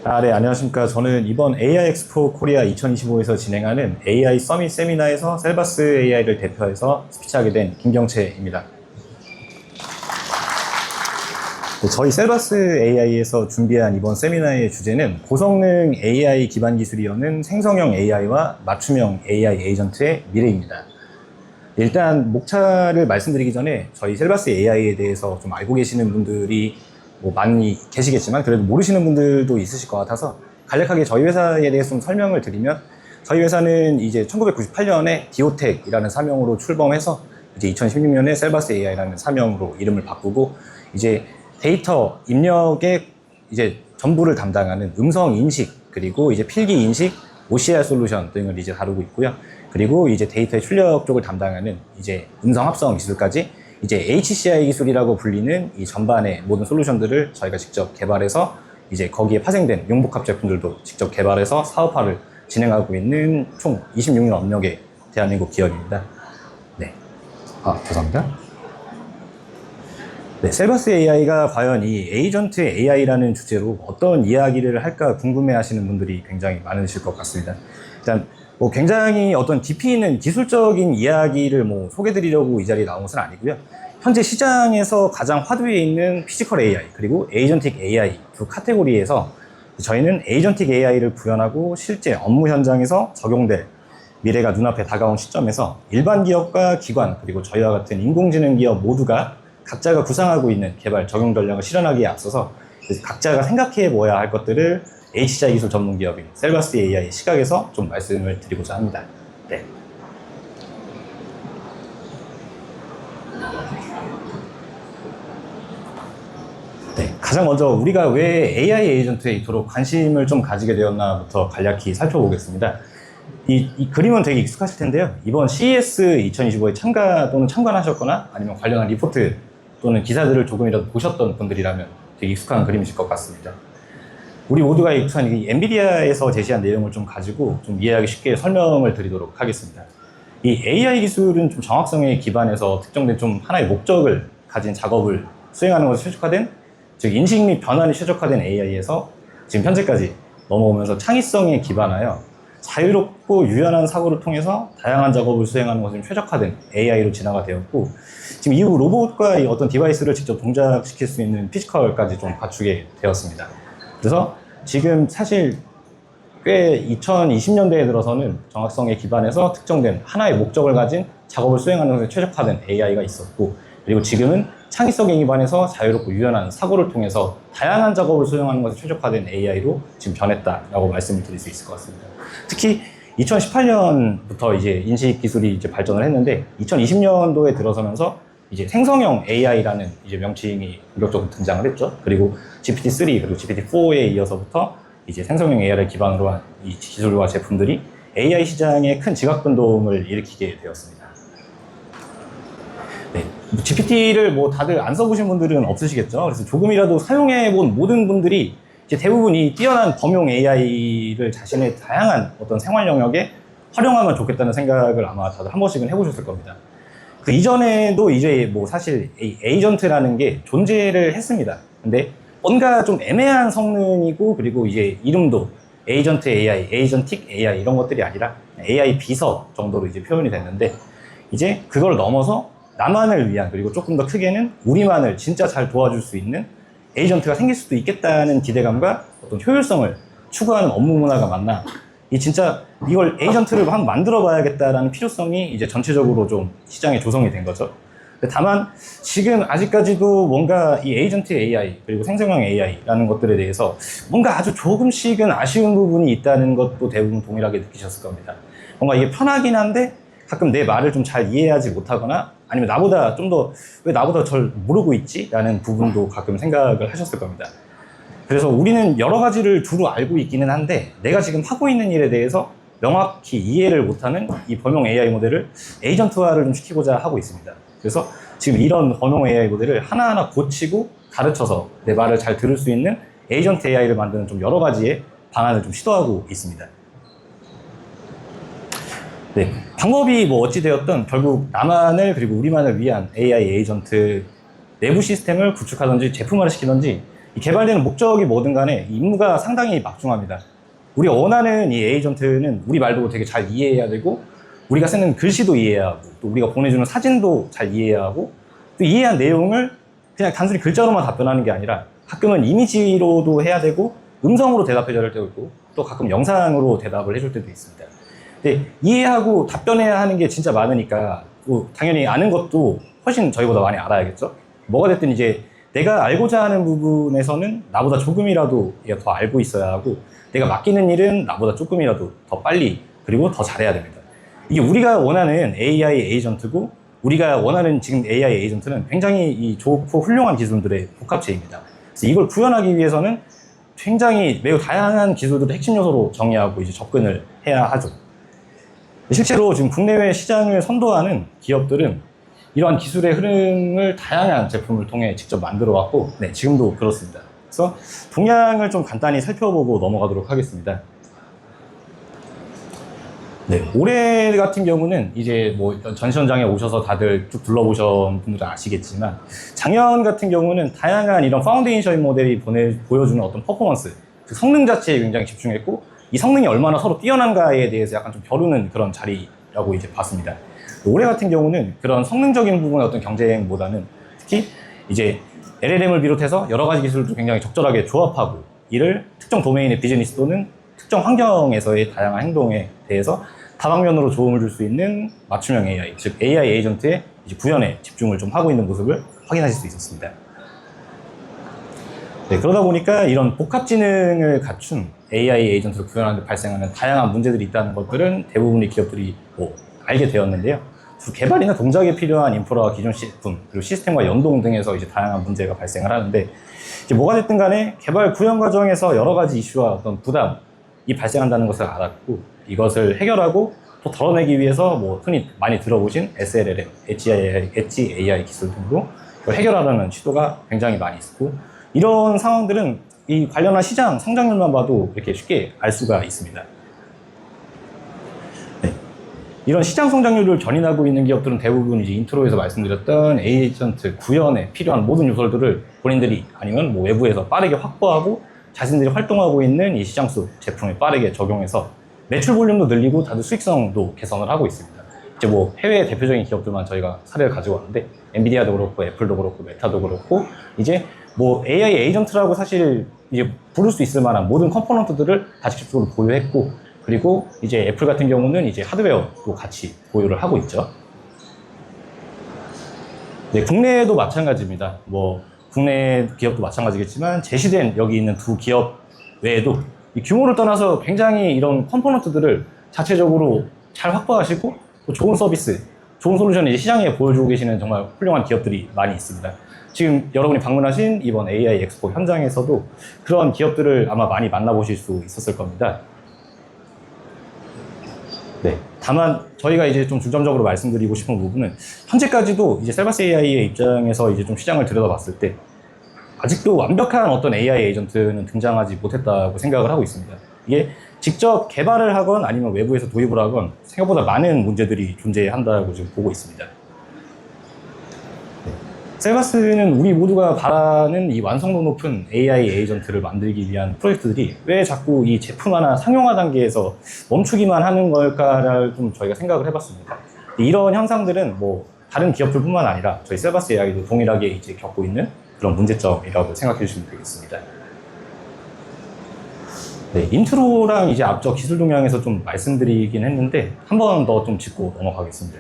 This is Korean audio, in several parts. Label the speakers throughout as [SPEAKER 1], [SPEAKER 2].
[SPEAKER 1] 네, 안녕하십니까. 저는 이번 AI 엑스포 코리아 2025에서 진행하는 AI 서밋 세미나에서 셀바스 AI를 대표해서 스피치하게 된 김경채입니다. 네, 저희 셀바스 AI에서 준비한 이번 세미나의 주제는 고성능 AI 기반 기술이 여는 생성형 AI와 맞춤형 AI 에이전트의 미래입니다. 일단 목차를 말씀드리기 전에 저희 셀바스 AI에 대해서 좀 알고 계시는 분들이 많이 계시겠지만 그래도 모르시는 분들도 있으실 것 같아서 간략하게 저희 회사에 대해서 좀 설명을 드리면, 저희 회사는 이제 1998년에 디오텍이라는 사명으로 출범해서 이제 2016년에 셀바스 AI라는 사명으로 이름을 바꾸고 이제 데이터 입력의 이제 전부를 담당하는 음성 인식 그리고 이제 필기 인식, OCR 솔루션 등을 이제 다루고 있고요. 그리고 이제 데이터의 출력 쪽을 담당하는 이제 음성 합성 기술까지 이제 HCI 기술이라고 불리는 이 전반의 모든 솔루션들을 저희가 직접 개발해서 이제 거기에 파생된 융복합 제품들도 직접 개발해서 사업화를 진행하고 있는 총 26년 업력의 대한민국 기업입니다. 네. 죄송합니다. 네, 셀바스 AI가 과연 이 에이전트 AI라는 주제로 어떤 이야기를 할까 궁금해 하시는 분들이 굉장히 많으실 것 같습니다. 일단 굉장히 어떤 깊이 있는 기술적인 이야기를 소개해 드리려고 이 자리에 나온 것은 아니고요. 현재 시장에서 가장 화두에 있는 피지컬 AI 그리고 에이전틱 AI 두 카테고리에서 저희는 에이전틱 AI를 구현하고 실제 업무 현장에서 적용될 미래가 눈앞에 다가온 시점에서 일반 기업과 기관 그리고 저희와 같은 인공지능 기업 모두가 각자가 구상하고 있는 개발 적용 전략을 실현하기에 앞서서 각자가 생각해 보아야 할 것들을 HCI 기술 전문 기업인 셀바스 AI의 시각에서 좀 말씀을 드리고자 합니다. 네. 가장 먼저 우리가 왜 AI 에이전트에 이토록 관심을 좀 가지게 되었나부터 간략히 살펴보겠습니다. 이 그림은 되게 익숙하실 텐데요. 이번 CES 2025에 참가 또는 참관하셨거나 아니면 관련한 리포트 또는 기사들을 조금이라도 보셨던 분들이라면 되게 익숙한 그림이실 것 같습니다. 우리 모두가 익숙한 이 엔비디아에서 제시한 내용을 좀 가지고 좀 이해하기 쉽게 설명을 드리도록 하겠습니다. 이 AI 기술은 좀 정확성에 기반해서 특정된 좀 하나의 목적을 가진 작업을 수행하는 것에 최적화된, 즉 인식 및 변환이 최적화된 AI에서 지금 현재까지 넘어오면서 창의성에 기반하여 자유롭고 유연한 사고를 통해서 다양한 작업을 수행하는 것에 최적화된 AI로 진화가 되었고, 지금 이후 로봇과 어떤 디바이스를 직접 동작시킬 수 있는 피지컬까지 좀 갖추게 되었습니다. 그래서 지금 사실 꽤 2020년대에 들어서는 정확성에 기반해서 특정된 하나의 목적을 가진 작업을 수행하는 것에 최적화된 AI가 있었고, 그리고 지금은 창의성에 기반해서 자유롭고 유연한 사고를 통해서 다양한 작업을 수행하는 것에 최적화된 AI로 지금 변했다라고 말씀을 드릴 수 있을 것 같습니다. 특히 2018년부터 이제 인식 기술이 이제 발전을 했는데 2020년도에 들어서면서 이제 생성형 AI라는 이제 명칭이 본격적으로 등장을 했죠. 그리고 GPT-3 그리고 GPT-4에 이어서부터 이제 생성형 AI를 기반으로 한 이 기술과 제품들이 AI 시장에 큰 지각 변동을 일으키게 되었습니다. 네, GPT를 다들 안 써보신 분들은 없으시겠죠. 그래서 조금이라도 사용해본 모든 분들이 이제 대부분 이 뛰어난 범용 AI를 자신의 다양한 어떤 생활 영역에 활용하면 좋겠다는 생각을 아마 다들 한 번씩은 해보셨을 겁니다. 그 이전에도 이제 사실 에이전트라는 게 존재를 했습니다. 근데 뭔가 좀 애매한 성능이고, 그리고 이제 이름도 에이전트 AI, 에이전틱 AI 이런 것들이 아니라 AI 비서 정도로 이제 표현이 됐는데, 이제 그걸 넘어서 나만을 위한, 그리고 조금 더 크게는 우리만을 진짜 잘 도와줄 수 있는 에이전트가 생길 수도 있겠다는 기대감과 어떤 효율성을 추구하는 업무 문화가 맞나, 진짜 이걸 에이전트를 한번 만들어 봐야겠다라는 필요성이 이제 전체적으로 좀 시장에 조성이 된 거죠. 다만 지금 아직까지도 뭔가 이 에이전트 AI 그리고 생성형 AI라는 것들에 대해서 뭔가 아주 조금씩은 아쉬운 부분이 있다는 것도 대부분 동일하게 느끼셨을 겁니다. 뭔가 이게 편하긴 한데 가끔 내 말을 좀 잘 이해하지 못하거나, 아니면 나보다 좀 더 왜 나보다 절 모르고 있지? 라는 부분도 가끔 생각을 하셨을 겁니다. 그래서 우리는 여러 가지를 두루 알고 있기는 한데 내가 지금 하고 있는 일에 대해서 명확히 이해를 못하는 이 범용 AI 모델을 에이전트화를 좀 시키고자 하고 있습니다. 그래서 지금 이런 범용 AI 모델을 하나하나 고치고 가르쳐서 내 말을 잘 들을 수 있는 에이전트 AI를 만드는 좀 여러 가지의 방안을 좀 시도하고 있습니다. 네, 방법이 어찌되었든 결국 나만을 그리고 우리만을 위한 AI 에이전트 내부 시스템을 구축하든지 제품화를 시키든지 이 개발되는 목적이 뭐든 간에 이 임무가 상당히 막중합니다. 우리가 원하는 이 에이전트는 우리 말도 되게 잘 이해해야 되고, 우리가 쓰는 글씨도 이해해야 하고, 또 우리가 보내주는 사진도 잘 이해해야 하고, 또 이해한 내용을 그냥 단순히 글자로만 답변하는 게 아니라 가끔은 이미지로도 해야 되고, 음성으로 대답해줘야 할 때도 있고, 또 가끔 영상으로 대답을 해줄 때도 있습니다. 근데 이해하고 답변해야 하는 게 진짜 많으니까 당연히 아는 것도 훨씬 저희보다 많이 알아야겠죠. 뭐가 됐든 이제 내가 알고자 하는 부분에서는 나보다 조금이라도 얘가 더 알고 있어야 하고, 내가 맡기는 일은 나보다 조금이라도 더 빨리 그리고 더 잘해야 됩니다. 이게 우리가 원하는 AI 에이전트고, 우리가 원하는 지금 AI 에이전트는 굉장히 이 좋고 훌륭한 기술들의 복합체입니다. 그래서 이걸 구현하기 위해서는 굉장히 매우 다양한 기술들을 핵심 요소로 정의하고 이제 접근을 해야 하죠. 실제로 지금 국내외 시장을 선도하는 기업들은 이러한 기술의 흐름을 다양한 제품을 통해 직접 만들어 왔고, 네, 지금도 그렇습니다. 그래서 동향을 좀 간단히 살펴보고 넘어가도록 하겠습니다. 네, 올해 같은 경우는 이제 뭐 전시현장에 오셔서 다들 쭉 둘러보신 분들은 아시겠지만, 작년 같은 경우는 다양한 이런 파운데이션 모델이 보여주는 어떤 퍼포먼스, 그 성능 자체에 굉장히 집중했고, 이 성능이 얼마나 서로 뛰어난가에 대해서 약간 좀 겨루는 그런 자리라고 이제 봤습니다. 올해 같은 경우는 그런 성능적인 부분의 어떤 경쟁보다는 특히 이제 LLM을 비롯해서 여러 가지 기술을 굉장히 적절하게 조합하고, 이를 특정 도메인의 비즈니스 또는 특정 환경에서의 다양한 행동에 대해서 다방면으로 도움을 줄 수 있는 맞춤형 AI, 즉 AI 에이전트의 이제 구현에 집중을 좀 하고 있는 모습을 확인하실 수 있었습니다. 네, 그러다 보니까 이런 복합지능을 갖춘 AI 에이전트를 구현하는 데 발생하는 다양한 문제들이 있다는 것들은 대부분의 기업들이 알게 되었는데요. 주 개발이나 동작에 필요한 인프라와 기존 제품, 그리고 시스템과 연동 등에서 이제 다양한 문제가 발생을 하는데, 이제 뭐가 됐든 간에 개발 구현 과정에서 여러 가지 이슈와 어떤 부담이 발생한다는 것을 알았고, 이것을 해결하고 또 덜어내기 위해서 뭐 흔히 많이 들어보신 SLLM, 엣지 AI 기술 등으로 이걸 해결하려는 시도가 굉장히 많이 있었고, 이런 상황들은 이 관련한 시장 성장률만 봐도 이렇게 쉽게 알 수가 있습니다. 네. 이런 시장 성장률을 견인하고 있는 기업들은 대부분 이제 인트로에서 말씀드렸던 에이전트 구현에 필요한 모든 요소들을 본인들이 아니면 뭐 외부에서 빠르게 확보하고 자신들이 활동하고 있는 이 시장 속 제품에 빠르게 적용해서 매출 볼륨도 늘리고 다들 수익성도 개선을 하고 있습니다. 이제 뭐 해외 대표적인 기업들만 저희가 사례를 가지고 왔는데, 엔비디아도 그렇고 애플도 그렇고 메타도 그렇고, 이제 뭐 AI 에이전트라고 사실 이제 부를 수 있을 만한 모든 컴포넌트들을 다 직접적으로 보유했고, 그리고 이제 애플 같은 경우는 이제 하드웨어도 같이 보유를 하고 있죠. 네, 국내에도 마찬가지입니다. 뭐 국내 기업도 마찬가지겠지만, 제시된 여기 있는 두 기업 외에도 이 규모를 떠나서 굉장히 이런 컴포넌트들을 자체적으로 잘 확보하시고 또 좋은 서비스, 좋은 솔루션을 이제 시장에 보여주고 계시는 정말 훌륭한 기업들이 많이 있습니다. 지금 여러분이 방문하신 이번 AI 엑스포 현장에서도 그런 기업들을 아마 많이 만나보실 수 있었을 겁니다. 네. 다만 저희가 이제 좀 중점적으로 말씀드리고 싶은 부분은, 현재까지도 이제 셀바스 AI의 입장에서 이제 좀 시장을 들여다봤을 때 아직도 완벽한 어떤 AI 에이전트는 등장하지 못했다고 생각을 하고 있습니다. 이게 직접 개발을 하건 아니면 외부에서 도입을 하건 생각보다 많은 문제들이 존재한다고 지금 보고 있습니다. 네. 셀바스는 우리 모두가 바라는 이 완성도 높은 AI 에이전트를 만들기 위한 프로젝트들이 왜 자꾸 이 제품 하나 상용화 단계에서 멈추기만 하는 걸까를 좀 저희가 생각을 해봤습니다. 이런 현상들은 뭐 다른 기업들뿐만 아니라 저희 셀바스 AI도 동일하게 이제 겪고 있는 그런 문제점이라고 생각해 주시면 되겠습니다. 네, 인트로랑 이제 앞서 기술 동향에서 좀 말씀드리긴 했는데, 한 번 더 좀 짚고 넘어가겠습니다.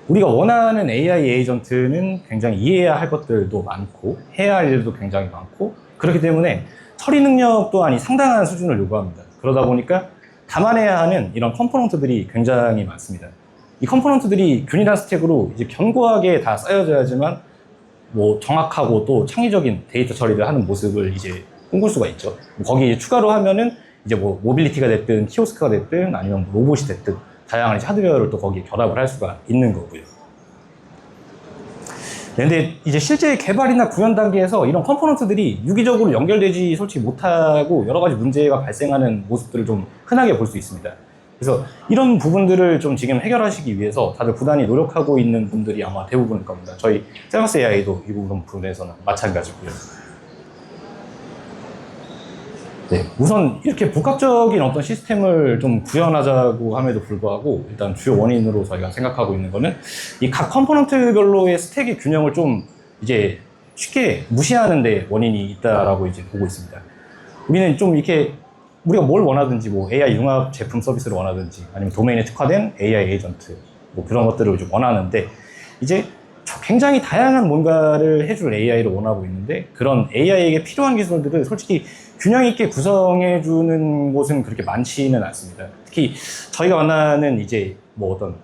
[SPEAKER 1] 우리가 원하는 AI 에이전트는 굉장히 이해해야 할 것들도 많고, 해야 할 일도 굉장히 많고, 그렇기 때문에 처리 능력 또한 상당한 수준을 요구합니다. 그러다 보니까 담아내야 하는 이런 컴포넌트들이 굉장히 많습니다. 이 컴포넌트들이 균일한 스택으로 이제 견고하게 다 쌓여져야지만 뭐 정확하고 또 창의적인 데이터 처리를 하는 모습을 이제 꿈꿀 수가 있죠. 거기에 추가로 하면은 이제 뭐 모빌리티가 됐든 키오스크가 됐든 아니면 로봇이 됐든 다양한 이제 하드웨어를 또 거기에 결합을 할 수가 있는 거고요. 네, 근데 이제 실제 개발이나 구현 단계에서 이런 컴포넌트들이 유기적으로 연결되지 솔직히 못하고 여러 가지 문제가 발생하는 모습들을 좀 흔하게 볼 수 있습니다. 그래서 이런 부분들을 좀 지금 해결하시기 위해서 다들 부단히 노력하고 있는 분들이 아마 대부분일 겁니다. 저희 셀바스 AI도 이 부분에서는 마찬가지고요. 네, 우선 이렇게 복합적인 어떤 시스템을 좀 구현하자고 함에도 불구하고 일단 주요 원인으로 저희가 생각하고 있는 거는 이 각 컴포넌트별로의 스택의 균형을 좀 이제 쉽게 무시하는 데 원인이 있다라고 이제 보고 있습니다. 우리는 좀 이렇게 우리가 뭘 원하든지 뭐 AI 융합 제품 서비스를 원하든지 아니면 도메인에 특화된 AI 에이전트 뭐 그런 것들을 좀 원하는데 이제 굉장히 다양한 뭔가를 해줄 AI를 원하고 있는데 그런 AI에게 필요한 기술들을 솔직히 균형 있게 구성해주는 곳은 그렇게 많지는 않습니다. 특히 저희가 만나는 이제 뭐 어떤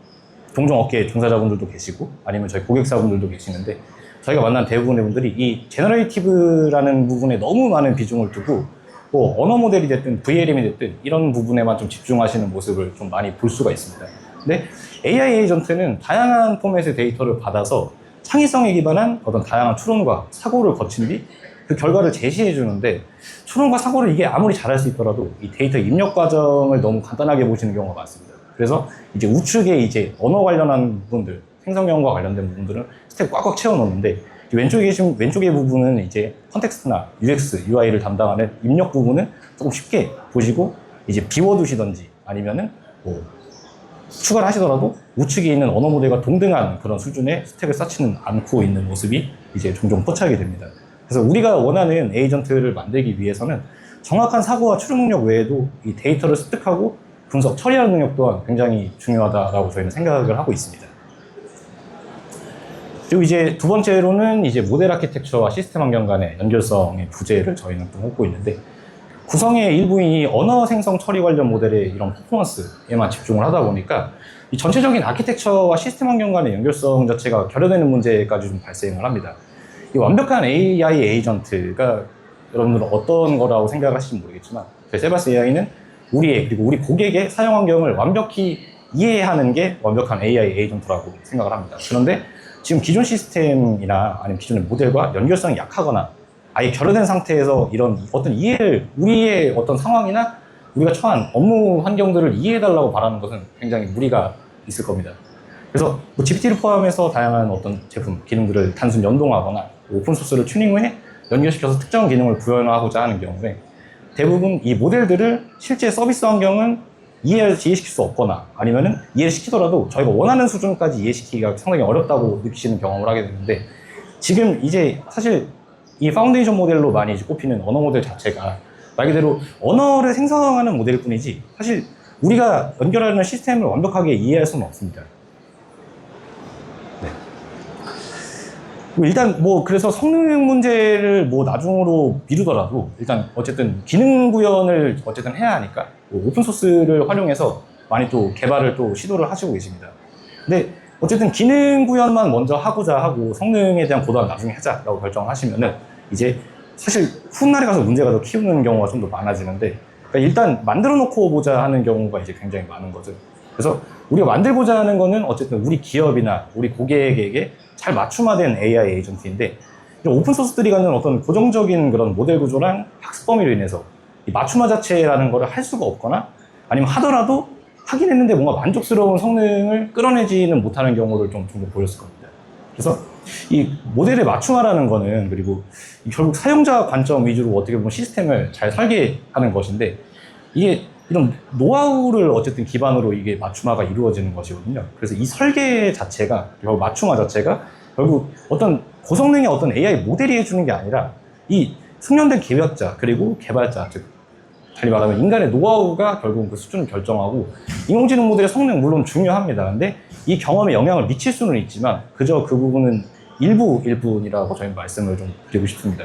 [SPEAKER 1] 동종 업계 종사자분들도 계시고 아니면 저희 고객사분들도 계시는데 저희가 만난 대부분의 분들이 이 제너레이티브라는 부분에 너무 많은 비중을 두고 뭐 언어 모델이 됐든 VLM이 됐든 이런 부분에만 좀 집중하시는 모습을 좀 많이 볼 수가 있습니다. 근데 AI 에이전트는 다양한 포맷의 데이터를 받아서 창의성에 기반한 어떤 다양한 추론과 사고를 거친 뒤 그 결과를 제시해 주는데 추론과 사고를 이게 아무리 잘할 수 있더라도 이 데이터 입력 과정을 너무 간단하게 보시는 경우가 많습니다. 그래서 이제 우측에 이제 언어 관련한 부분들, 생성형과 관련된 부분들은 스텝 꽉꽉 채워 놓는데 왼쪽의 부분은 이제 컨텍스트나 UX, UI를 담당하는 입력 부분은 조금 쉽게 보시고 이제 비워두시던지 아니면은 뭐 추가를 하시더라도 우측에 있는 언어 모델과 동등한 그런 수준의 스택을 쌓지는 않고 있는 모습이 이제 종종 포착이 됩니다. 그래서 우리가 원하는 에이전트를 만들기 위해서는 정확한 사고와 추론 능력 외에도 이 데이터를 습득하고 분석, 처리하는 능력 또한 굉장히 중요하다라고 저희는 생각을 하고 있습니다. 그리고 이제 두 번째로는 이제 모델 아키텍처와 시스템 환경 간의 연결성의 부재를 저희는 또 찾고 있는데 구성의 일부인이 언어 생성 처리 관련 모델의 이런 퍼포먼스에만 집중을 하다 보니까 이 전체적인 아키텍처와 시스템 환경 간의 연결성 자체가 결여되는 문제까지 좀 발생을 합니다. 이 완벽한 AI 에이전트가 여러분들은 어떤 거라고 생각하실지 모르겠지만 저희 세바스 AI는 우리의 그리고 우리 고객의 사용 환경을 완벽히 이해하는 게 완벽한 AI 에이전트라고 생각을 합니다. 그런데 지금 기존 시스템이나 아니면 기존의 모델과 연결성이 약하거나 아예 결여된 상태에서 이런 어떤 이해를 우리의 어떤 상황이나 우리가 처한 업무 환경들을 이해해달라고 바라는 것은 굉장히 무리가 있을 겁니다. 그래서 뭐 GPT를 포함해서 다양한 어떤 제품, 기능들을 단순 연동하거나 오픈소스를 튜닝 후에 연결시켜서 특정 기능을 구현하고자 하는 경우에 대부분 이 모델들을 실제 서비스 환경은 이해시킬 수 없거나 아니면은 이해를 시키더라도 저희가 원하는 수준까지 이해시키기가 상당히 어렵다고 느끼시는 경험을 하게 되는데 지금 이제 사실 이 파운데이션 모델로 많이 이제 꼽히는 언어 모델 자체가 말 그대로 언어를 생성하는 모델일 뿐이지 사실 우리가 연결하는 시스템을 완벽하게 이해할 수는 없습니다. 네. 일단 뭐 그래서 성능 문제를 뭐 나중으로 미루더라도 일단 어쨌든 기능 구현을 어쨌든 해야 하니까 오픈소스를 활용해서 많이 또 개발을 또 시도를 하시고 계십니다. 근데 어쨌든 기능 구현만 먼저 하고자 하고 성능에 대한 고도는 나중에 하자라고 결정을 하시면은 이제 사실 훗날에 가서 문제가 더 키우는 경우가 좀 더 많아지는데 그러니까 일단 만들어 놓고 보자 하는 경우가 이제 굉장히 많은 거죠. 그래서 우리가 만들고자 하는 거는 어쨌든 우리 기업이나 우리 고객에게 잘 맞춤화된 AI 에이전트인데 이런 오픈소스들이 갖는 어떤 고정적인 그런 모델 구조랑 학습 범위로 인해서 이 맞춤화 자체라는 거를 할 수가 없거나 아니면 하더라도 하긴 했는데 뭔가 만족스러운 성능을 끌어내지는 못하는 경우를 좀 종종 보였을 겁니다. 그래서 이 모델의 맞춤화라는 거는 그리고 결국 사용자 관점 위주로 어떻게 보면 시스템을 잘 설계하는 것인데 이게 이런 노하우를 어쨌든 기반으로 이게 맞춤화가 이루어지는 것이거든요. 그래서 이 설계 자체가 결국 맞춤화 자체가 결국 어떤 고성능의 어떤 AI 모델이 해주는 게 아니라 이 숙련된 기획자 그리고 개발자 즉 달리 말하면 인간의 노하우가 결국 그 수준을 결정하고 인공지능 모델의 성능 물론 중요합니다. 근데 이 경험에 영향을 미칠 수는 있지만 그저 그 부분은 일부일 뿐이라고 저희는 말씀을 좀 드리고 싶습니다.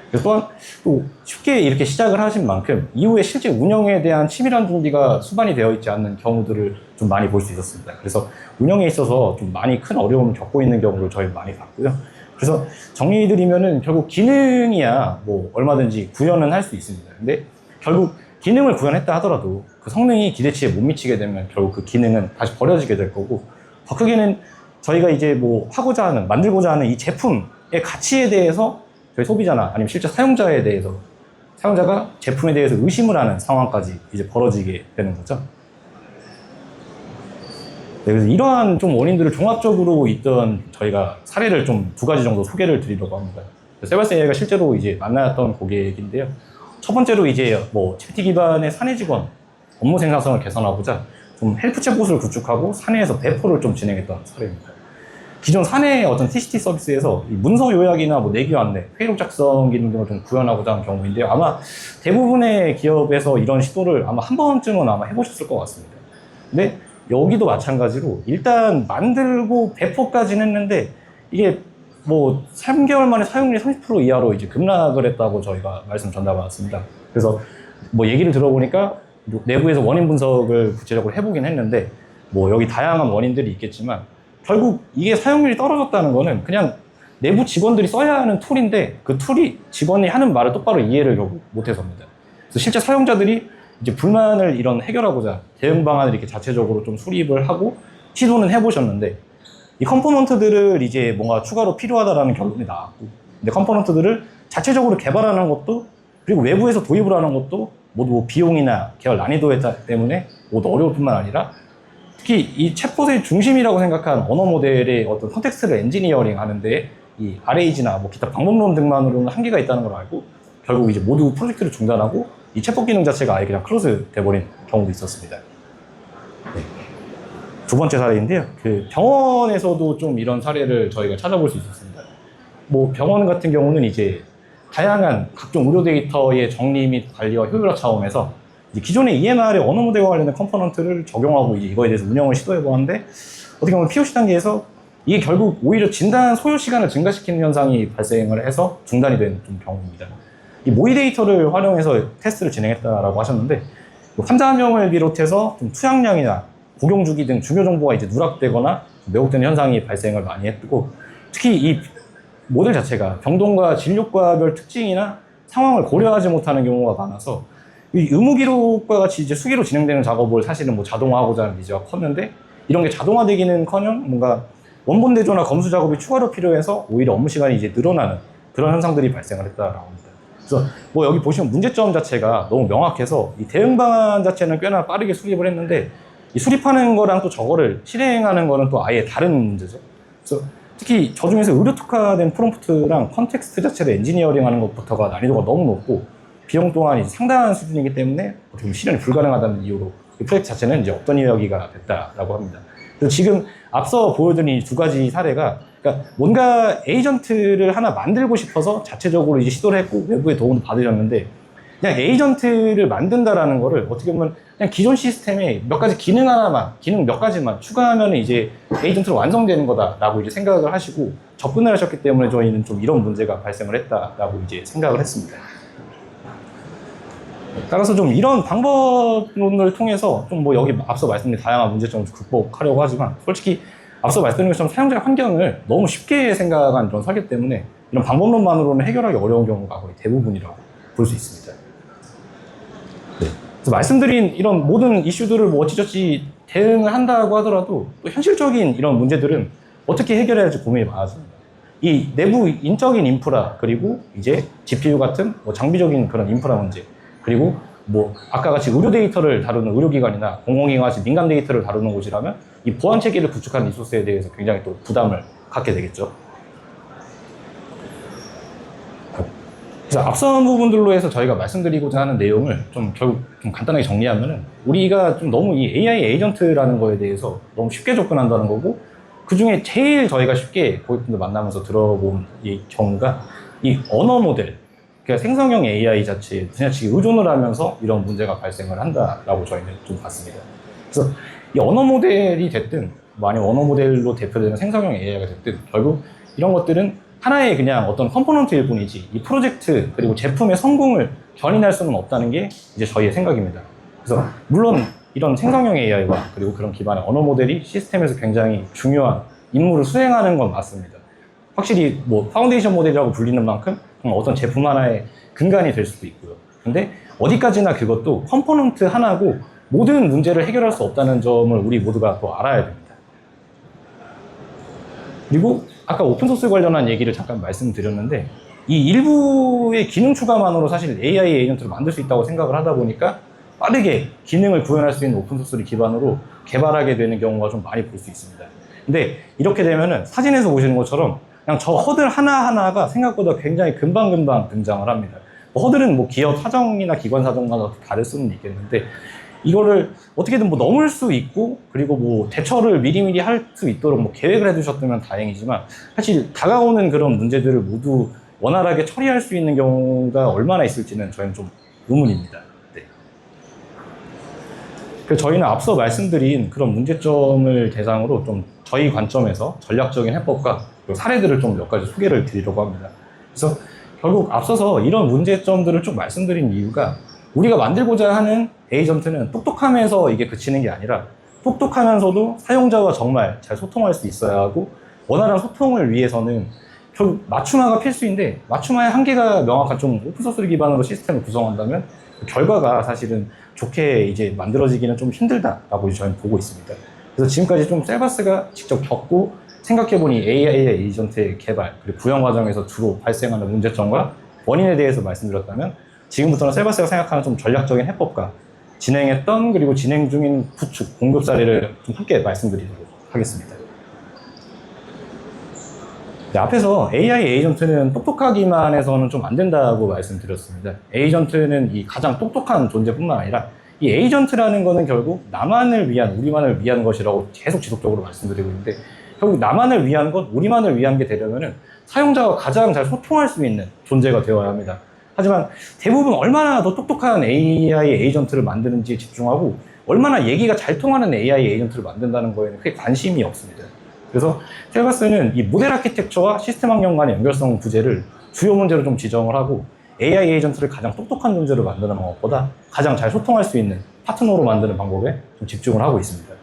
[SPEAKER 1] 그래서 또한 또 쉽게 이렇게 시작을 하신 만큼 이후에 실제 운영에 대한 치밀한 준비가 수반이 되어 있지 않는 경우들을 좀 많이 볼 수 있었습니다. 그래서 운영에 있어서 좀 많이 큰 어려움을 겪고 있는 경우를 저희 많이 봤고요. 그래서 정리해드리면은 결국 기능이야 뭐 얼마든지 구현은 할 수 있습니다. 근데 결국 기능을 구현했다 하더라도 그 성능이 기대치에 못 미치게 되면 결국 그 기능은 다시 버려지게 될 거고 더 크게는 저희가 이제 뭐 하고자 하는 만들고자 하는 이 제품의 가치에 대해서 저희 소비자나 아니면 실제 사용자에 대해서 사용자가 제품에 대해서 의심을 하는 상황까지 이제 벌어지게 되는 거죠. 네, 그래서 이러한 좀 원인들을 종합적으로 있던 저희가 사례를 좀 두 가지 정도 소개를 드리려고 합니다. 세바스 AI가 실제로 이제 만났던 고객인데요. 첫 번째로 이제 뭐 GPT 기반의 사내 직원 업무 생산성을 개선하고자 좀 헬프 챗봇을 구축하고 사내에서 배포를 좀 진행했던 사례입니다. 기존 사내 어떤 TCT 서비스에서 이 문서 요약이나 뭐 내규 안내, 회의록 작성 기능 등을 좀 구현하고자 하는 경우인데요. 아마 대부분의 기업에서 이런 시도를 아마 한 번쯤은 아마 해보셨을 것 같습니다. 근데 여기도 마찬가지로 일단 만들고 배포까지는 했는데 이게 뭐 3개월 만에 사용률이 30% 이하로 이제 급락을 했다고 저희가 말씀 전달받았습니다. 그래서 뭐 얘기를 들어보니까 내부에서 원인 분석을 구체적으로 해보긴 했는데 뭐 여기 다양한 원인들이 있겠지만 결국 이게 사용률이 떨어졌다는 거는 그냥 내부 직원들이 써야 하는 툴인데 그 툴이 직원이 하는 말을 똑바로 이해를 결국 못해서입니다. 그래서 실제 사용자들이 이제 불만을 이런 해결하고자 대응 방안을 이렇게 자체적으로 좀 수립을 하고 시도는 해보셨는데 이 컴포넌트들을 이제 뭔가 추가로 필요하다라는 결론이 나왔고 근데 컴포넌트들을 자체적으로 개발하는 것도 그리고 외부에서 도입을 하는 것도 모두 뭐 비용이나 개발 난이도 때문에 모두 어려울 뿐만 아니라 특히 이 챗봇의 중심이라고 생각한 언어 모델의 어떤 컨텍스트를 엔지니어링 하는데 이 RAG나 뭐 기타 방법론 등만으로는 한계가 있다는 걸 알고 결국 이제 모두 프로젝트를 중단하고 이 챗봇 기능 자체가 아예 그냥 클로즈 돼버린 경우도 있었습니다. 네. 두 번째 사례인데요. 그 병원에서도 좀 이런 사례를 저희가 찾아볼 수 있었습니다. 뭐 병원 같은 경우는 이제 다양한 각종 의료 데이터의 정리 및 관리와 효율화 차원에서 이제 기존의 EMR의 언어 모델과 관련된 컴포넌트를 적용하고 이제 이거에 대해서 운영을 시도해 보았는데 어떻게 보면 POC 단계에서 이게 결국 오히려 진단 소요 시간을 증가시키는 현상이 발생을 해서 중단이 된 좀 경우입니다. 이 모의 데이터를 활용해서 테스트를 진행했다라고 하셨는데 환자 한 명을 비롯해서 좀 투약량이나 복용 주기 등 중요 정보가 이제 누락되거나 왜곡되는 현상이 발생을 많이 했고 특히 이 모델 자체가 병동과 진료과별 특징이나 상황을 고려하지 못하는 경우가 많아서 이 의무 기록과 같이 이제 수기로 진행되는 작업을 사실은 뭐 자동화하고자 하는 니즈가 컸는데 이런 게 자동화되기는커녕 뭔가 원본 대조나 검수 작업이 추가로 필요해서 오히려 업무 시간이 이제 늘어나는 그런 현상들이 발생을 했다라고 합니다. 그래서 뭐 여기 보시면 문제점 자체가 너무 명확해서 이 대응 방안 자체는 꽤나 빠르게 수립을 했는데 이 수립하는 거랑 또 저거를 실행하는 거는 또 아예 다른 문제죠. 그래서 특히 저 중에서 의료 특화된 프롬프트랑 컨텍스트 자체를 엔지니어링 하는 것부터가 난이도가 너무 높고 비용 또한 상당한 수준이기 때문에 어떻게 보면 실현이 불가능하다는 이유로 이 프로젝트 자체는 이제 없던 이야기가 됐다라고 합니다. 그래서 지금 앞서 보여드린 이 두 가지 사례가 그러니까 뭔가 에이전트를 하나 만들고 싶어서 자체적으로 이제 시도를 했고 외부의 도움도 받으셨는데 그냥 에이전트를 만든다라는 거를 어떻게 보면 그냥 기존 시스템에 몇 가지 기능 하나만, 기능 몇 가지만 추가하면 이제 에이전트로 완성되는 거다라고 이제 생각을 하시고 접근을 하셨기 때문에 저희는 좀 이런 문제가 발생을 했다라고 이제 생각을 했습니다. 따라서 좀 이런 방법론을 통해서 좀 뭐 여기 앞서 말씀드린 다양한 문제점을 극복하려고 하지만 솔직히 앞서 말씀드린 것처럼 사용자 환경을 너무 쉽게 생각한 그런 설계 때문에 이런 방법론만으로는 해결하기 어려운 경우가 거의 대부분이라고 볼 수 있습니다. 네. 그래서 말씀드린 이런 모든 이슈들을 뭐 어찌저찌 대응을 한다고 하더라도 또 현실적인 이런 문제들은 어떻게 해결해야 할지 고민이 많아집니다. 이 내부 인적인 인프라 그리고 이제 GPU 같은 뭐 장비적인 그런 인프라 문제 그리고 뭐 아까 같이 의료 데이터를 다루는 의료기관이나 공공기관 같이 민간 데이터를 다루는 곳이라면 이 보안 체계를 구축하는 리소스에 대해서 굉장히 또 부담을 갖게 되겠죠. 그래서 앞선 부분들로 해서 저희가 말씀드리고자 하는 내용을 좀 결국 좀 간단하게 정리하면은 우리가 좀 너무 이 AI 에이전트라는 거에 대해서 너무 쉽게 접근한다는 거고 그 중에 제일 저희가 쉽게 고객분들 만나면서 들어본 이 경우가 이 언어 모델 그러니까 생성형 AI 자체에 지나치게 의존을 하면서 이런 문제가 발생을 한다라고 저희는 좀 봤습니다. 그래서 이 언어 모델이 됐든 뭐 아니면 언어 모델로 대표되는 생성형 AI가 됐든 결국 이런 것들은 하나의 그냥 어떤 컴포넌트일 뿐이지 이 프로젝트 그리고 제품의 성공을 견인할 수는 없다는 게 이제 저희의 생각입니다. 그래서 물론 이런 생성형 AI와 그리고 그런 기반의 언어 모델이 시스템에서 굉장히 중요한 임무를 수행하는 건 맞습니다. 확실히 뭐 파운데이션 모델이라고 불리는 만큼 어떤 제품 하나의 근간이 될 수도 있고요. 근데 어디까지나 그것도 컴포넌트 하나고 모든 문제를 해결할 수 없다는 점을 우리 모두가 또 알아야 됩니다. 그리고 아까 오픈소스 관련한 얘기를 잠깐 말씀드렸는데 이 일부의 기능 추가만으로 사실 AI 에이전트를 만들 수 있다고 생각을 하다 보니까 빠르게 기능을 구현할 수 있는 오픈소스를 기반으로 개발하게 되는 경우가 좀 많이 볼 수 있습니다. 근데 이렇게 되면은 사진에서 보시는 것처럼 그냥 저 허들 하나하나가 생각보다 굉장히 금방금방 등장을 합니다. 허들은 뭐 기업 사정이나 기관 사정마다 다를 수는 있겠는데, 이거를 어떻게든 뭐 넘을 수 있고, 그리고 뭐 대처를 미리미리 할 수 있도록 뭐 계획을 해두셨다면 다행이지만, 사실 다가오는 그런 문제들을 모두 원활하게 처리할 수 있는 경우가 얼마나 있을지는 저희는 좀 의문입니다. 네. 그래서 저희는 앞서 말씀드린 그런 문제점을 대상으로 좀 저희 관점에서 전략적인 해법과 사례들을 좀 몇 가지 소개를 드리려고 합니다. 그래서 결국 앞서서 이런 문제점들을 쭉 말씀드린 이유가, 우리가 만들고자 하는 에이전트는 똑똑함에서 이게 그치는 게 아니라, 똑똑하면서도 사용자와 정말 잘 소통할 수 있어야 하고, 원활한 소통을 위해서는 결국 맞춤화가 필수인데, 맞춤화의 한계가 명확한 좀 오픈소스 기반으로 시스템을 구성한다면 그 결과가 사실은 좋게 이제 만들어지기는 좀 힘들다라고 저희는 보고 있습니다. 그래서 지금까지 좀 셀바스가 직접 겪고 생각해보니 AI 에이전트의 개발 그리고 구현 과정에서 주로 발생하는 문제점과 원인에 대해서 말씀드렸다면, 지금부터는 셀바스가 생각하는 좀 전략적인 해법과 진행했던 그리고 진행 중인 구축, 공급 사례를 좀 함께 말씀드리도록 하겠습니다. 네, 앞에서 AI 에이전트는 똑똑하기만 해서는 좀 안 된다고 말씀드렸습니다. 에이전트는 이 가장 똑똑한 존재뿐만 아니라, 이 에이전트라는 거는 결국 나만을 위한, 우리만을 위한 것이라고 계속 지속적으로 말씀드리고 있는데, 결국 나만을 위한 것, 우리만을 위한 게 되려면은 사용자와 가장 잘 소통할 수 있는 존재가 되어야 합니다. 하지만 대부분 얼마나 더 똑똑한 AI 에이전트를 만드는지에 집중하고, 얼마나 얘기가 잘 통하는 AI 에이전트를 만든다는 거에는 크게 관심이 없습니다. 그래서 셀바스는 이 모델 아키텍처와 시스템 환경 간의 연결성 부재를 주요 문제로 좀 지정을 하고, AI 에이전트를 가장 똑똑한 존재로 만드는 방법보다 가장 잘 소통할 수 있는 파트너로 만드는 방법에 좀 집중을 하고 있습니다.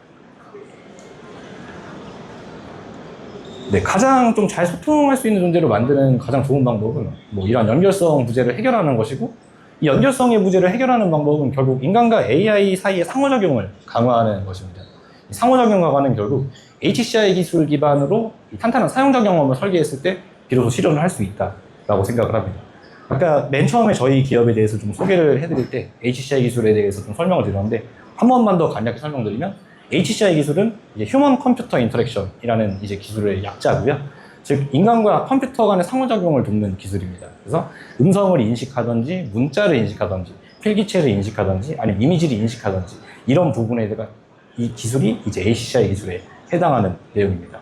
[SPEAKER 1] 네, 가장 좀 잘 소통할 수 있는 존재로 만드는 가장 좋은 방법은 뭐 이러한 연결성 부재를 해결하는 것이고, 이 연결성의 부재를 해결하는 방법은 결국 인간과 AI 사이의 상호작용을 강화하는 것입니다. 이 상호작용 강화는 결국 HCI 기술 기반으로 탄탄한 사용자 경험을 설계했을 때 비로소 실현을 할 수 있다라고 생각을 합니다. 아까 맨 처음에 저희 기업에 대해서 좀 소개를 해드릴 때 HCI 기술에 대해서 좀 설명을 드렸는데, 한 번만 더 간략히 설명드리면, HCI 기술은 이제 휴먼 컴퓨터 인터랙션이라는 이제 기술의 약자고요. 즉 인간과 컴퓨터 간의 상호작용을 돕는 기술입니다. 그래서 음성을 인식하든지, 문자를 인식하든지, 필기체를 인식하든지, 아니면 이미지를 인식하든지, 이런 부분에 대한 이 기술이 이제 HCI 기술에 해당하는 내용입니다.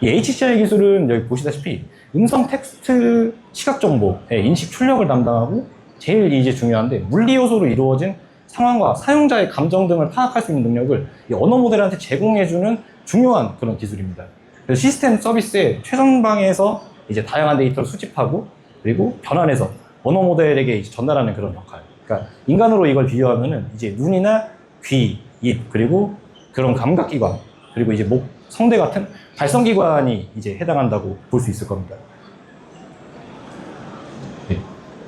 [SPEAKER 1] 이 HCI 기술은 여기 보시다시피 음성, 텍스트, 시각 정보의 인식 출력을 담당하고, 제일 이제 중요한데 물리 요소로 이루어진 상황과 사용자의 감정 등을 파악할 수 있는 능력을 이 언어 모델한테 제공해주는 중요한 그런 기술입니다. 그래서 시스템 서비스의 최전방에서 이제 다양한 데이터를 수집하고, 그리고 변환해서 언어 모델에게 이제 전달하는 그런 역할. 그러니까 인간으로 이걸 비유하면은 이제 눈이나 귀, 입, 그리고 그런 감각기관, 그리고 이제 목, 성대 같은 발성기관이 이제 해당한다고 볼 수 있을 겁니다. 네.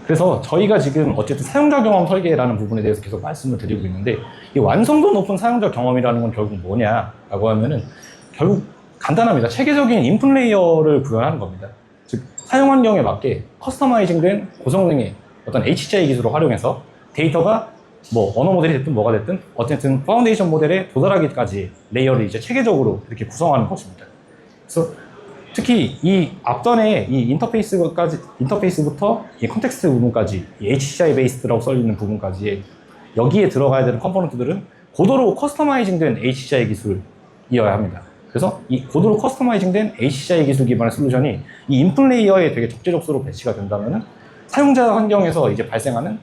[SPEAKER 1] 그래서 저희가 지금 어쨌든 사용자 경험 설계라는 부분에 대해서 계속 말씀을 드리고 있는데, 이 완성도 높은 사용자 경험이라는 건 결국 뭐냐라고 하면은, 결국 간단합니다. 체계적인 인풋 레이어를 구현하는 겁니다. 즉 사용 환경에 맞게 커스터마이징된 고성능의 어떤 HCI 기술을 활용해서 데이터가 뭐 언어 모델이 됐든 뭐가 됐든 어쨌든 파운데이션 모델에 도달하기까지 레이어를 이제 체계적으로 이렇게 구성하는 것입니다. 그래서 특히 이 앞전에 이 인터페이스부터 이 컨텍스트 부분까지, 이 HCI 베이스드라고 써있는 부분까지 여기에 들어가야 되는 컴포넌트들은 고도로 커스터마이징된 HCI 기술이어야 합니다. 그래서 이 고도로 커스터마이징된 HCI 기술 기반의 솔루션이 이 인풋 레이어에 되게 적재적소로 배치가 된다면은 사용자 환경에서 이제 발생하는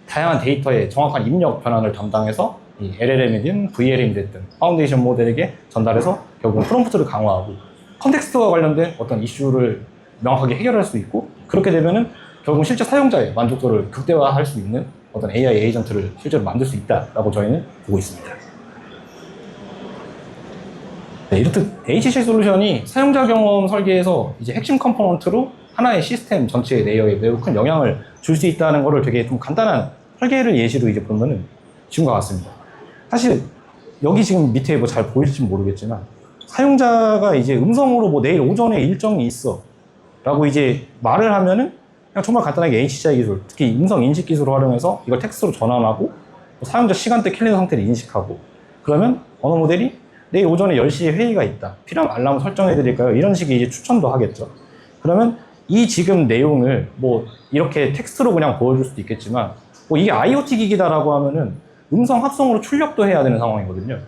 [SPEAKER 1] 다양한 데이터의 정확한 입력 변환을 담당해서 이 LLM이든 VLM이 됐든 파운데이션 모델에게 전달해서 결국은 프롬프트를 강화하고 컨텍스트와 관련된 어떤 이슈를 명확하게 해결할 수 있고, 그렇게 되면은 결국 실제 사용자의 만족도를 극대화할 수 있는 어떤 AI 에이전트를 실제로 만들 수 있다라고 저희는 보고 있습니다. 네, 이렇듯 HCI 솔루션이 사용자 경험 설계에서 이제 핵심 컴포넌트로 하나의 시스템 전체의 레이어에 매우 큰 영향을 줄 수 있다는 것을 되게 좀 간단한 설계를 예시로 이제 보면은 지금과 같습니다. 사실 여기 지금 밑에 뭐 잘 보일지 모르겠지만, 사용자가 이제 음성으로 뭐 내일 오전에 일정이 있어 라고 이제 말을 하면은 그냥 정말 간단하게 HCI 기술, 특히 음성 인식 기술을 활용해서 이걸 텍스트로 전환하고 사용자 시간대 캘린더 상태를 인식하고, 그러면 언어 모델이 내일 오전에 10시에 회의가 있다, 필요한 알람을 설정해 드릴까요? 이런 식의 이제 추천도 하겠죠. 그러면 이 지금 내용을 뭐 이렇게 텍스트로 그냥 보여줄 수도 있겠지만 뭐 이게 IoT 기기다라고 하면은 음성 합성으로 출력도 해야 되는 상황이거든요.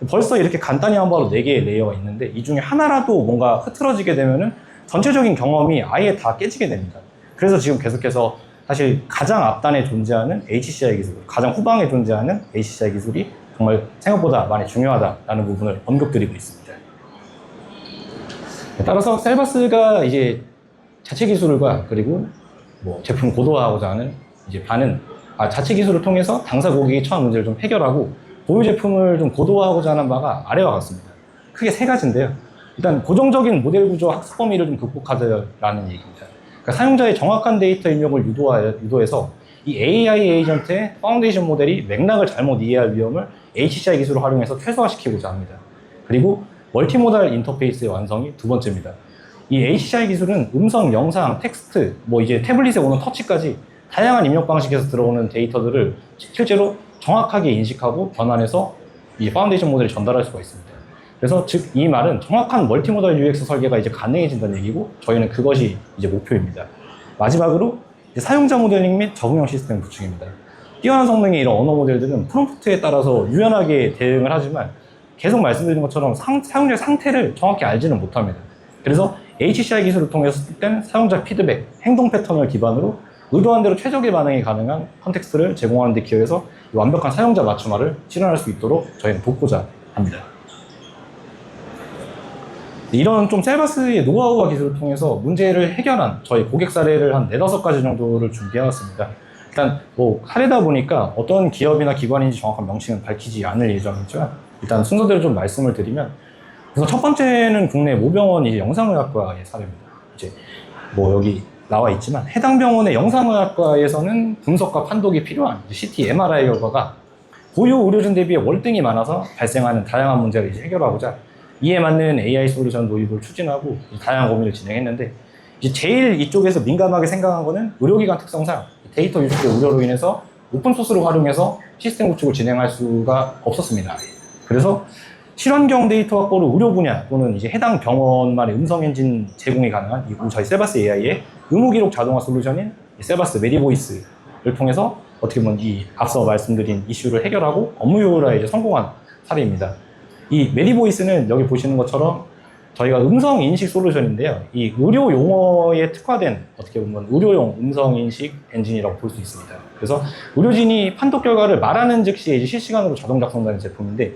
[SPEAKER 1] 벌써 이렇게 간단히 한 바로 4개의 레이어가 있는데 이 중에 하나라도 뭔가 흐트러지게 되면은 전체적인 경험이 아예 다 깨지게 됩니다. 그래서 지금 계속해서 사실 가장 앞단에 존재하는 HCI 기술, 가장 후방에 존재하는 HCI 기술이 정말 생각보다 많이 중요하다라는 부분을 언급드리고 있습니다. 따라서 셀바스가 이제 자체 기술과 그리고 뭐 제품 고도화하고자 하는 이제 자체 기술을 통해서 당사 고객이 처한 문제를 좀 해결하고 보유 제품을 좀 고도화하고자 하는 바가 아래와 같습니다. 크게 3가지인데요. 일단 고정적인 모델 구조 학습 범위를 좀 극복하자라는 얘기입니다. 그러니까 사용자의 정확한 데이터 입력을 유도해서 이 AI 에이전트의 파운데이션 모델이 맥락을 잘못 이해할 위험을 HCI 기술을 활용해서 최소화시키고자 합니다. 그리고 멀티모달 인터페이스의 완성이 2번째입니다. 이 HCI 기술은 음성, 영상, 텍스트, 뭐 이제 태블릿에 오는 터치까지 다양한 입력 방식에서 들어오는 데이터들을 실제로 정확하게 인식하고 변환해서 이 파운데이션 모델을 전달할 수가 있습니다. 그래서 즉 이 말은 정확한 멀티모달 UX 설계가 이제 가능해진다는 얘기고 저희는 그것이 이제 목표입니다. 마지막으로 이제 사용자 모델링 및 적응형 시스템 구축입니다. 뛰어난 성능의 이런 언어 모델들은 프롬프트에 따라서 유연하게 대응을 하지만 계속 말씀드린 것처럼 사용자의 상태를 정확히 알지는 못합니다. 그래서 HCI 기술을 통해서 습득된 사용자 피드백, 행동 패턴을 기반으로 의도한 대로 최적의 반응이 가능한 컨텍스트를 제공하는 데 기여해서 완벽한 사용자 맞춤화를 실현할 수 있도록 저희는 돕고자 합니다. 이런 좀 셀바스의 노하우와 기술을 통해서 문제를 해결한 저희 고객 사례를 한 4-5가지 정도를 준비해왔습니다. 일단 뭐 사례다 보니까 어떤 기업이나 기관인지 정확한 명칭은 밝히지 않을 예정이지만 일단 순서대로 좀 말씀을 드리면 그래서 첫 번째는 국내 모병원 이제 영상의학과의 사례입니다. 이제 뭐 여기 나와 있지만 해당 병원의 영상의학과에서는 분석과 판독이 필요한 CT, MRI 결과가 고유 의료진 대비해 월등히 많아서 발생하는 다양한 문제를 이제 해결하고자 이에 맞는 AI 솔루션 도입을 추진하고 다양한 고민을 진행했는데 이제 제일 이쪽에서 민감하게 생각한 거는 의료기관 특성상 데이터 유출의 우려로 인해서 오픈소스를 활용해서 시스템 구축을 진행할 수가 없었습니다. 그래서 실환경 데이터 확보를 의료 분야 또는 이제 해당 병원만의 음성 엔진 제공이 가능한 저희 셀바스 AI의 의무 기록 자동화 솔루션인 셀바스 메디보이스를 통해서 어떻게 보면 이 앞서 말씀드린 이슈를 해결하고 업무 효율화에 이제 성공한 사례입니다. 이 메디보이스는 여기 보시는 것처럼 저희가 음성 인식 솔루션인데요. 이 의료 용어에 특화된 어떻게 보면 의료용 음성 인식 엔진이라고 볼 수 있습니다. 그래서 의료진이 판독 결과를 말하는 즉시 이제 실시간으로 자동 작성되는 제품인데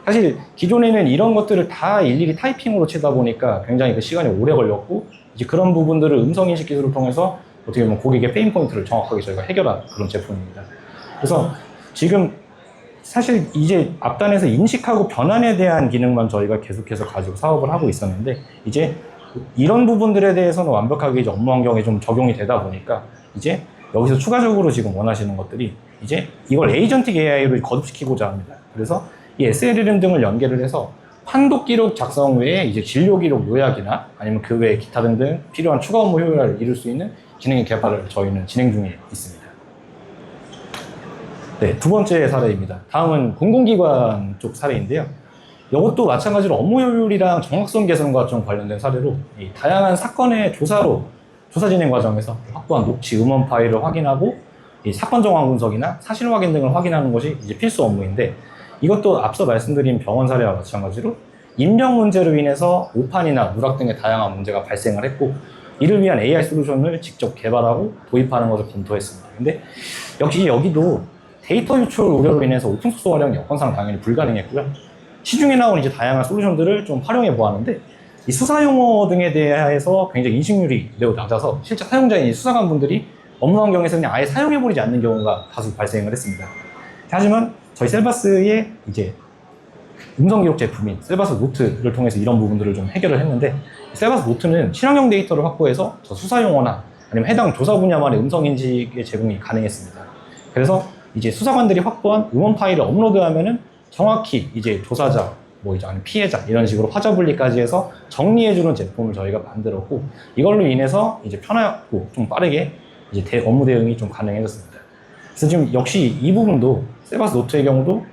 [SPEAKER 1] 사실 기존에는 이런 것들을 다 일일이 타이핑으로 치다 보니까 굉장히 그 시간이 오래 걸렸고 이제 그런 부분들을 음성 인식 기술을 통해서 어떻게 보면 고객의 페인 포인트를 정확하게 저희가 해결한 그런 제품입니다. 그래서 지금 사실 이제 앞단에서 인식하고 변환에 대한 기능만 저희가 계속해서 가지고 사업을 하고 있었는데 이제 이런 부분들에 대해서는 완벽하게 이제 업무 환경에 좀 적용이 되다 보니까 이제 여기서 추가적으로 지금 원하시는 것들이 이제 이걸 에이전틱 AI로 거듭시키고자 합니다. 그래서 이 SLM 등을 연계를 해서 판독 기록 작성 외에 이제 진료 기록 요약이나 아니면 그 외에 기타 등등 필요한 추가 업무 효율화를 이룰 수 있는 기능 개발을 저희는 진행 중에 있습니다. 네, 2번째 사례입니다. 다음은 공공기관 쪽 사례인데요. 이것도 마찬가지로 업무 효율이랑 정확성 개선과 좀 관련된 사례로 이 다양한 사건의 조사 진행 과정에서 확보한 녹취, 음원 파일을 확인하고 이 사건 정황 분석이나 사실 확인 등을 확인하는 것이 이제 필수 업무인데 이것도 앞서 말씀드린 병원 사례와 마찬가지로 입력 문제로 인해서 오판이나 누락 등의 다양한 문제가 발생을 했고 이를 위한 AI 솔루션을 직접 개발하고 도입하는 것을 검토했습니다. 근데 역시 여기도 데이터 유출 우려로 인해서 오픈소스 활용이 여건상 당연히 불가능했고요. 시중에 나온 이제 다양한 솔루션들을 좀 활용해 보았는데 이 수사 용어 등에 대해서 굉장히 인식률이 매우 낮아서 실제 사용자인 수사관분들이 업무 환경에서 그냥 아예 사용해버리지 않는 경우가 다수 발생을 했습니다. 하지만 저희 셀바스의 이제 음성 기록 제품인 셀바스 노트를 통해서 이런 부분들을 좀 해결을 했는데 셀바스 노트는 실황형 데이터를 확보해서 저 수사 용어나 아니면 해당 조사 분야만의 음성 인식의 제공이 가능했습니다. 그래서 이제 수사관들이 확보한 음원 파일을 업로드하면은 정확히 이제 조사자, 뭐 이제 아니면 피해자 이런 식으로 화자 분리까지 해서 정리해주는 제품을 저희가 만들었고 이걸로 인해서 이제 편하고 좀 빠르게 이제 업무 대응이 좀 가능해졌습니다. 그래서 지금 역시 이 부분도 셀바스 노트의 경우도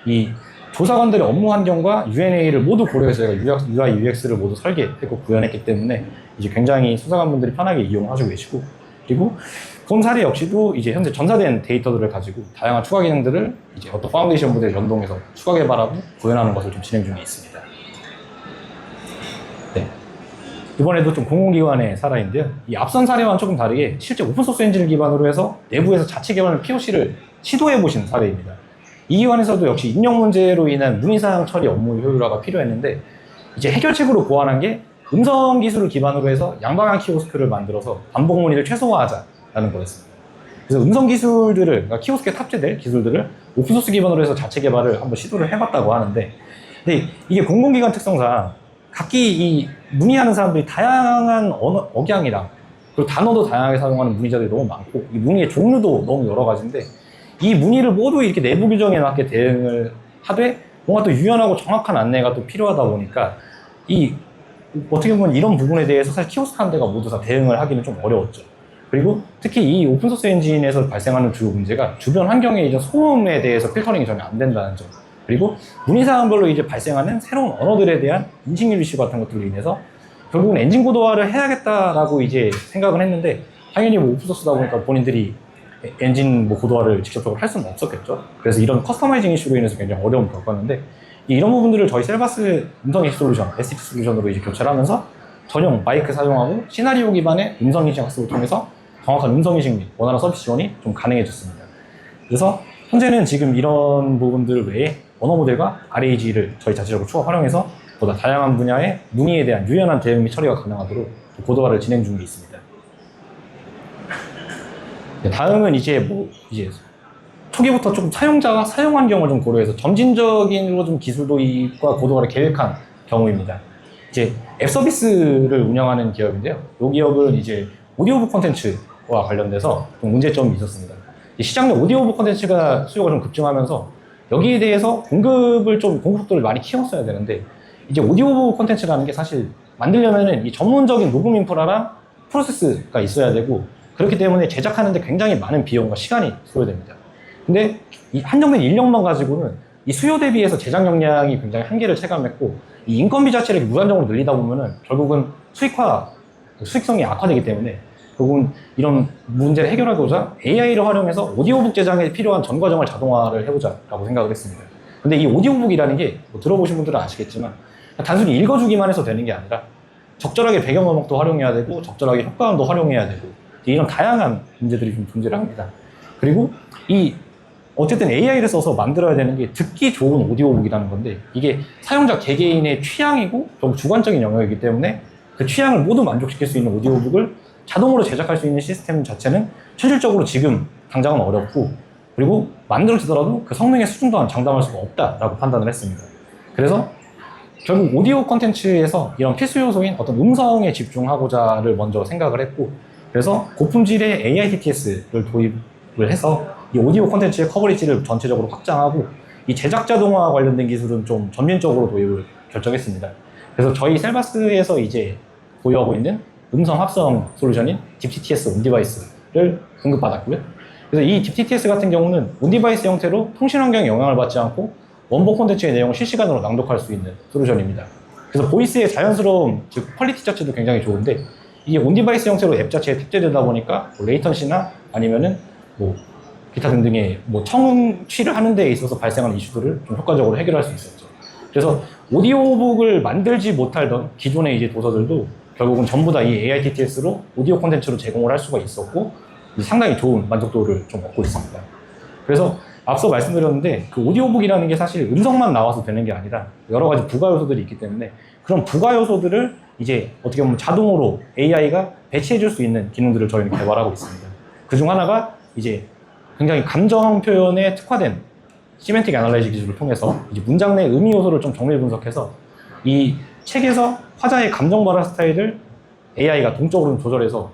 [SPEAKER 1] 이 조사관들의 업무 환경과 UNA를 모두 고려해서 저희가 UI, UX를 모두 설계했고 구현했기 때문에 이제 굉장히 수사관분들이 편하게 이용하시고 계시고, 그리고 본 사례 역시도 이제 현재 전사된 데이터들을 가지고 다양한 추가 기능들을 이제 어떤 파운데이션 모델 연동해서 추가 개발하고 구현하는 것을 좀 진행 중에 있습니다. 네. 이번에도 좀 공공기관의 사례인데요. 이 앞선 사례와는 조금 다르게 실제 오픈소스 엔진을 기반으로 해서 내부에서 자체 개발하는 POC를 시도해 보신 사례입니다. 이 기관에서도 역시 입력 문제로 인한 문의사항 처리 업무 효율화가 필요했는데, 이제 해결책으로 고안한 게 음성 기술을 기반으로 해서 양방향 키오스크를 만들어서 반복 문의를 최소화하자라는 거였습니다. 그래서 음성 기술들을, 그러니까 키오스크에 탑재될 기술들을 오픈소스 기반으로 해서 자체 개발을 한번 시도를 해봤다고 하는데, 근데 이게 공공기관 특성상 각기 이 문의하는 사람들이 다양한 억양이랑 그리고 단어도 다양하게 사용하는 문의자들이 너무 많고, 이 문의의 종류도 너무 여러 가지인데, 이 문의를 모두 이렇게 내부 규정에 맞게 대응을 하되 뭔가 또 유연하고 정확한 안내가 또 필요하다 보니까 이 어떻게 보면 이런 부분에 대해서 사실 키오스크 한 대가 모두 다 대응을 하기는 좀 어려웠죠. 그리고 특히 이 오픈소스 엔진에서 발생하는 주요 문제가 주변 환경에 이제 소음에 대해서 필터링이 전혀 안 된다는 점, 그리고 문의사항별로 이제 발생하는 새로운 언어들에 대한 인식률 이슈 같은 것들로 인해서 결국은 엔진 고도화를 해야겠다라고 이제 생각을 했는데, 당연히 뭐 오픈소스다 보니까 본인들이 엔진 뭐 고도화를 직접적으로 할 수는 없었겠죠. 그래서 이런 커스터마이징 이슈로 인해서 굉장히 어려움을 겪었는데, 이런 부분들을 저희 셀바스 음성인식 솔루션, ST 솔루션으로 이제 교체를 하면서 전용 마이크 사용하고 시나리오 기반의 음성인식 학습을 통해서 정확한 음성인식 및 원활한 서비스 지원이 좀 가능해졌습니다. 그래서 현재는 지금 이런 부분들 외에 언어 모델과 RAG를 저희 자체적으로 추가 활용해서 보다 다양한 분야의 문의에 대한 유연한 대응 및 처리가 가능하도록 고도화를 진행 중에 있습니다. 다음은 이제 초기부터 조금 사용자가 사용 환경을 좀 고려해서 점진적인으로 좀 기술 도입과 고도화를 계획한 경우입니다. 이제 앱 서비스를 운영하는 기업인데요. 이 기업은 이제 오디오북 콘텐츠와 관련돼서 좀 문제점이 있었습니다. 시장 내 오디오북 콘텐츠가 수요가 좀 급증하면서 여기에 대해서 공급 속도를 많이 키웠어야 되는데, 이제 오디오북 콘텐츠라는 게 사실 만들려면은 이 전문적인 녹음 인프라랑 프로세스가 있어야 되고, 그렇기 때문에 제작하는데 굉장히 많은 비용과 시간이 소요됩니다. 근데 이 한정된 인력만 가지고는 이 수요 대비해서 제작 역량이 굉장히 한계를 체감했고, 이 인건비 자체를 무한정으로 늘리다 보면은 결국은 수익성이 악화되기 때문에 결국은 이런 문제를 해결하고자 AI를 활용해서 오디오북 제작에 필요한 전 과정을 자동화를 해보자라고 생각을 했습니다. 근데 이 오디오북이라는 게 뭐 들어보신 분들은 아시겠지만 단순히 읽어주기만 해서 되는 게 아니라 적절하게 배경음악도 활용해야 되고 적절하게 효과음도 활용해야 되고, 이런 다양한 문제들이 좀 존재를 합니다. 그리고 어쨌든 AI를 써서 만들어야 되는 게 듣기 좋은 오디오북이라는 건데, 이게 사용자 개개인의 취향이고 결국 주관적인 영역이기 때문에 그 취향을 모두 만족시킬 수 있는 오디오북을 자동으로 제작할 수 있는 시스템 자체는 현실적으로 지금 당장은 어렵고, 그리고 만들어지더라도 그 성능의 수준 또한 장담할 수가 없다라고 판단을 했습니다. 그래서 결국 오디오 콘텐츠에서 이런 필수 요소인 어떤 음성에 집중하고자를 먼저 생각을 했고, 그래서 고품질의 AITTS를 도입을 해서 이 오디오 콘텐츠의 커버리지를 전체적으로 확장하고, 이 제작 자동화 관련된 기술은 좀 전면적으로 도입을 결정했습니다. 그래서 저희 셀바스에서 이제 보유하고 있는 음성 합성 솔루션인 DeepTTS 온디바이스를 공급받았고요. 그래서 이 DeepTTS 같은 경우는 온디바이스 형태로 통신 환경에 영향을 받지 않고 원본 콘텐츠의 내용을 실시간으로 낭독할 수 있는 솔루션입니다. 그래서 보이스의 자연스러움, 즉 퀄리티 자체도 굉장히 좋은데, 이게 온디바이스 형태로 앱 자체에 탑재되다 보니까 레이턴시나 아니면은 기타 등등의 청취를 하는 데 있어서 발생하는 이슈들을 좀 효과적으로 해결할 수 있었죠. 그래서 오디오북을 만들지 못하던 기존의 이제 도서들도 결국은 전부 다 이 AITTS로 오디오 콘텐츠로 제공을 할 수가 있었고, 상당히 좋은 만족도를 좀 얻고 있습니다. 그래서 앞서 말씀드렸는데 그 오디오북이라는 게 사실 음성만 나와서 되는 게 아니라 여러 가지 부가 요소들이 있기 때문에, 그런 부가 요소들을 이제 어떻게 보면 자동으로 AI가 배치해 줄 수 있는 기능들을 저희는 개발하고 있습니다. 그중 하나가 이제 굉장히 감정 표현에 특화된 시멘틱 애널라이즈 기술을 통해서 이제 문장 내 의미 요소를 좀 정밀 분석해서 이 책에서 화자의 감정 발화 스타일을 AI가 동적으로 조절해서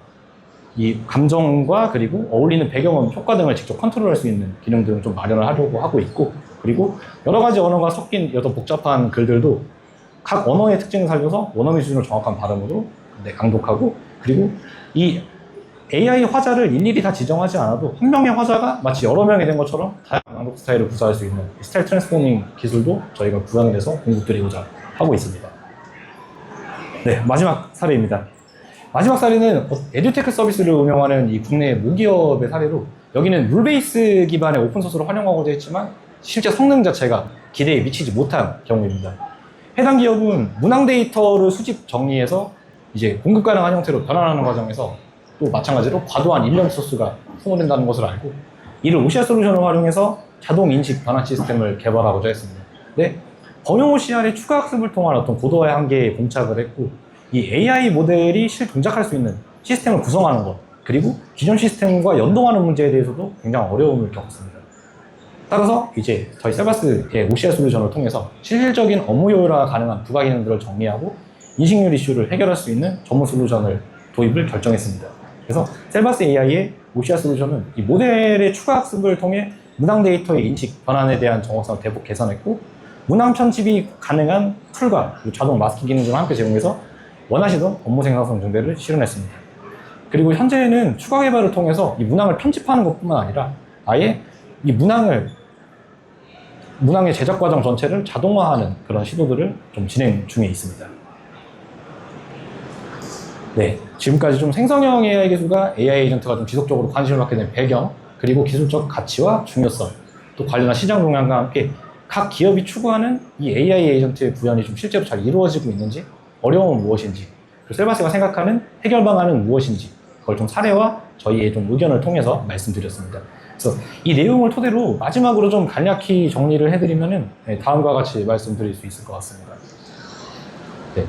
[SPEAKER 1] 이 감정과 그리고 어울리는 배경음, 효과 등을 직접 컨트롤할 수 있는 기능들을 좀 마련을 하려고 하고 있고, 그리고 여러 가지 언어가 섞인 여러 복잡한 글들도 각 언어의 특징을 살려서 원어민 수준으로 정확한 발음으로 낭독하고, 그리고 이 AI 화자를 일일이 다 지정하지 않아도 한 명의 화자가 마치 여러 명이 된 것처럼 다양한 낭독 스타일을 구사할 수 있는 스타일 트랜스포밍 기술도 저희가 구현을 해서 공급드리고자 하고 있습니다. 네, 마지막 사례입니다. 마지막 사례는 에듀테크 서비스를 운영하는 이 국내 모기업의 사례로, 여기는 룰베이스 기반의 오픈소스를 활용하고자 했지만 실제 성능 자체가 기대에 미치지 못한 경우입니다. 해당 기업은 문항 데이터를 수집 정리해서 이제 공급 가능한 형태로 변환하는 과정에서 또 마찬가지로 과도한 인력 소스가 소모된다는 것을 알고, 이를 OCR 솔루션을 활용해서 자동 인식 변환 시스템을 개발하고자 했습니다. 근데 범용 OCR의 추가 학습을 통한 어떤 고도화의 한계에 봉착을 했고, 이 AI 모델이 실동작할 수 있는 시스템을 구성하는 것, 그리고 기존 시스템과 연동하는 문제에 대해서도 굉장히 어려움을 겪었습니다. 따라서 이제 저희 셀바스의 OCR 솔루션을 통해서 실질적인 업무 효율화가 가능한 부가 기능들을 정리하고 인식률 이슈를 해결할 수 있는 전문 솔루션을 도입을 결정했습니다. 그래서 셀바스 AI의 OCR 솔루션은 이 모델의 추가 학습을 통해 문항 데이터의 인식 변환에 대한 정확성을 대폭 개선했고, 문항 편집이 가능한 툴과 그리고 자동 마스킹 기능 등을 함께 제공해서 원하시던 업무 생산성 증대를 실현했습니다. 그리고 현재는 추가 개발을 통해서 이 문항을 편집하는 것뿐만 아니라 아예 이 문항의 제작 과정 전체를 자동화하는 그런 시도들을 좀 진행 중에 있습니다. 네, 지금까지 좀 생성형 AI 기술과 AI 에이전트가 좀 지속적으로 관심을 받게 된 배경, 그리고 기술적 가치와 중요성, 또 관련한 시장 동향과 함께 각 기업이 추구하는 이 AI 에이전트의 구현이 좀 실제로 잘 이루어지고 있는지, 어려움은 무엇인지, 그리고 셀바스가 생각하는 해결 방안은 무엇인지, 그걸 좀 사례와 저희의 좀 의견을 통해서 말씀드렸습니다. 그래서 이 내용을 토대로 마지막으로 좀 간략히 정리를 해드리면은 다음과 같이 말씀드릴 수 있을 것 같습니다. 네.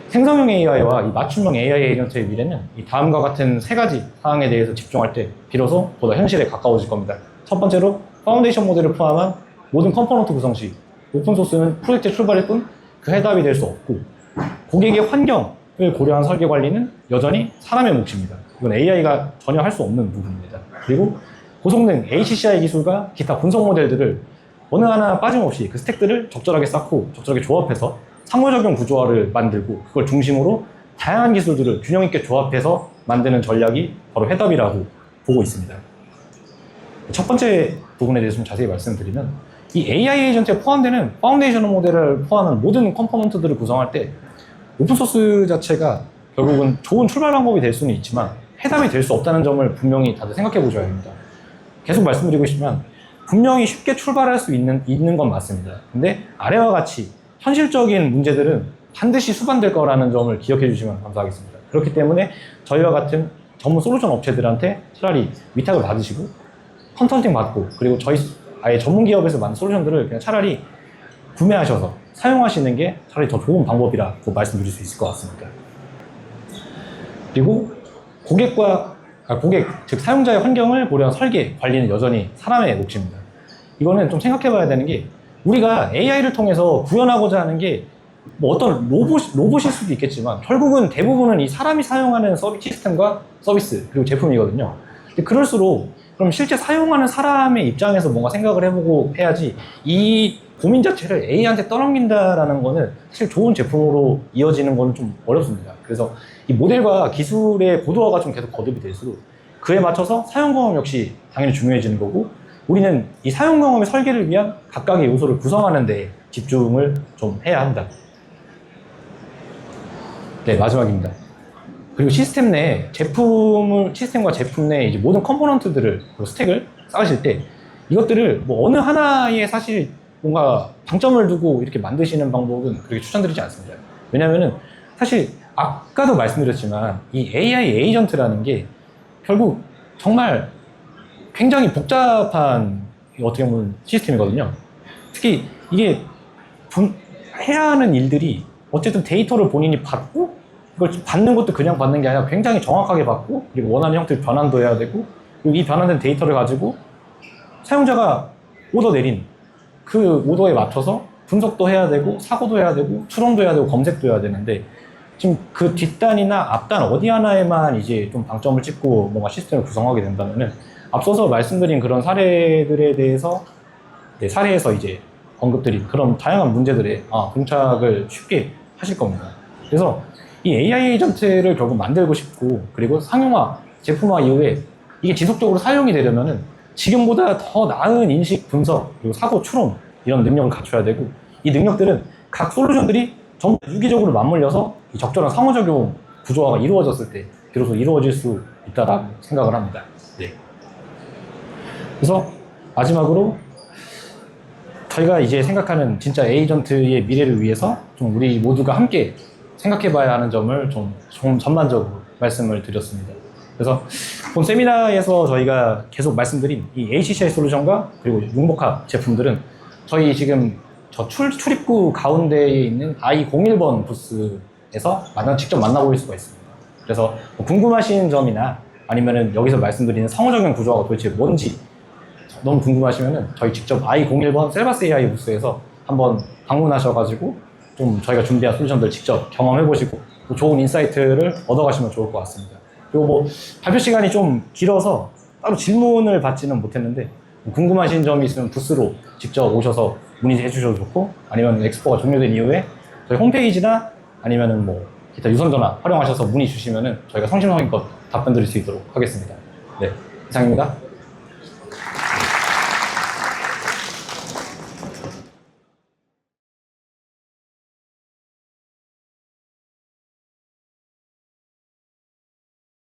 [SPEAKER 1] 생성형 AI와 이 맞춤형 AI 에이전트의 미래는 이 다음과 같은 세 가지 사항에 대해서 집중할 때 비로소 보다 현실에 가까워질 겁니다. 첫 번째로, 파운데이션 모델을 포함한 모든 컴포넌트 구성 시 오픈소스는 프로젝트의 출발일 뿐 그 해답이 될 수 없고, 고객의 환경을 고려한 설계 관리는 여전히 사람의 몫입니다. 이건 AI가 전혀 할 수 없는 부분입니다. 그리고 고성능 HCI 기술과 기타 분석 모델들을 어느 하나 빠짐없이 그 스택들을 적절하게 쌓고 적절하게 조합해서 상호작용 구조화를 만들고, 그걸 중심으로 다양한 기술들을 균형 있게 조합해서 만드는 전략이 바로 해답이라고 보고 있습니다. 첫 번째 부분에 대해서 좀 자세히 말씀드리면, 이 AI 에이전트에 포함되는 파운데이션 모델을 포함한 모든 컴포넌트들을 구성할 때 오픈소스 자체가 결국은 좋은 출발 방법이 될 수는 있지만 해답이 될 수 없다는 점을 분명히 다들 생각해 보셔야 합니다. 계속 말씀드리고 싶지만 분명히 쉽게 출발할 수 있는 건 맞습니다. 근데 아래와 같이 현실적인 문제들은 반드시 수반될 거라는 점을 기억해 주시면 감사하겠습니다. 그렇기 때문에 저희와 같은 전문 솔루션 업체들한테 차라리 위탁을 받으시고 컨설팅 받고, 그리고 저희 아예 전문 기업에서 만든 솔루션들을 그냥 차라리 구매하셔서 사용하시는 게 차라리 더 좋은 방법이라고 말씀드릴 수 있을 것 같습니다. 그리고 고객, 즉 사용자의 환경을 고려한 설계, 관리는 여전히 사람의 몫입니다. 이거는 좀 생각해 봐야 되는 게, 우리가 AI를 통해서 구현하고자 하는 게 뭐 어떤 로봇일 수도 있겠지만 결국은 대부분은 이 사람이 사용하는 시스템과 서비스 그리고 제품이거든요. 근데 그럴수록 그럼 실제 사용하는 사람의 입장에서 뭔가 생각을 해보고 해야지, 이 고민 자체를 AI한테 떠넘긴다라는 거는 사실 좋은 제품으로 이어지는 거는 좀 어렵습니다. 그래서 이 모델과 기술의 고도화가 좀 계속 거듭이 될수록 그에 맞춰서 사용 경험 역시 당연히 중요해지는 거고, 우리는 이 사용 경험의 설계를 위한 각각의 요소를 구성하는 데 집중을 좀 해야 한다. 네, 마지막입니다. 그리고 시스템과 제품 내 이제 모든 컴포넌트들을, 스택을 쌓으실 때 이것들을 뭐 어느 하나에 사실 뭔가 장점을 두고 이렇게 만드시는 방법은 그렇게 추천드리지 않습니다. 왜냐면은 사실 아까도 말씀드렸지만 이 AI 에이전트라는 게 결국 정말 굉장히 복잡한 어떻게 보면 시스템이거든요. 특히 이게 해야 하는 일들이 어쨌든 데이터를 본인이 받고, 이걸 받는 것도 그냥 받는 게 아니라 굉장히 정확하게 받고, 그리고 원하는 형태의 변환도 해야 되고, 그리고 이 변환된 데이터를 가지고 사용자가 오더 내린 그 오더에 맞춰서 분석도 해야 되고, 사고도 해야 되고, 추론도 해야 되고, 검색도 해야 되는데, 지금 그 뒷단이나 앞단 어디 하나에만 이제 좀 방점을 찍고 뭔가 시스템을 구성하게 된다면은, 앞서서 말씀드린 그런 사례들에 대해서, 사례에서 이제 언급드린 그런 다양한 문제들에 봉착을 쉽게 하실 겁니다. 그래서 이 AI 에이전트를 결국 만들고 싶고, 그리고 상용화 제품화 이후에 이게 지속적으로 사용이 되려면은 지금보다 더 나은 인식 분석 그리고 사고 추론 이런 능력을 갖춰야 되고, 이 능력들은 각 솔루션들이 전부 유기적으로 맞물려서 이 적절한 상호작용 구조화가 이루어졌을 때 비로소 이루어질 수 있다라고 생각을 합니다. 네. 그래서 마지막으로 저희가 이제 생각하는 진짜 에이전트의 미래를 위해서 좀 우리 모두가 함께 생각해 봐야 하는 점을 좀 전반적으로 말씀을 드렸습니다. 그래서 본 세미나에서 저희가 계속 말씀드린 이 HCI 솔루션과 그리고 융복합 제품들은 저희 지금 저 출입구 가운데에 있는 I01번 부스에서 직접 만나볼 수가 있습니다. 그래서 뭐 궁금하신 점이나 아니면은 여기서 말씀드리는 상호작용 구조가 도대체 뭔지 너무 궁금하시면은 저희 직접 I01번 셀바스 AI 부스에서 한번 방문하셔가지고 좀 저희가 준비한 솔루션들 직접 경험해보시고 또 좋은 인사이트를 얻어가시면 좋을 것 같습니다. 그리고 뭐 발표 시간이 좀 길어서 따로 질문을 받지는 못했는데 궁금하신 점이 있으면 부스로 직접 오셔서 문의해 주셔도 좋고, 아니면 엑스포가 종료된 이후에 저희 홈페이지나 아니면은 뭐 기타 유선전화 활용하셔서 문의 주시면은 저희가 성심성의껏 답변 드릴 수 있도록 하겠습니다. 네, 이상입니다.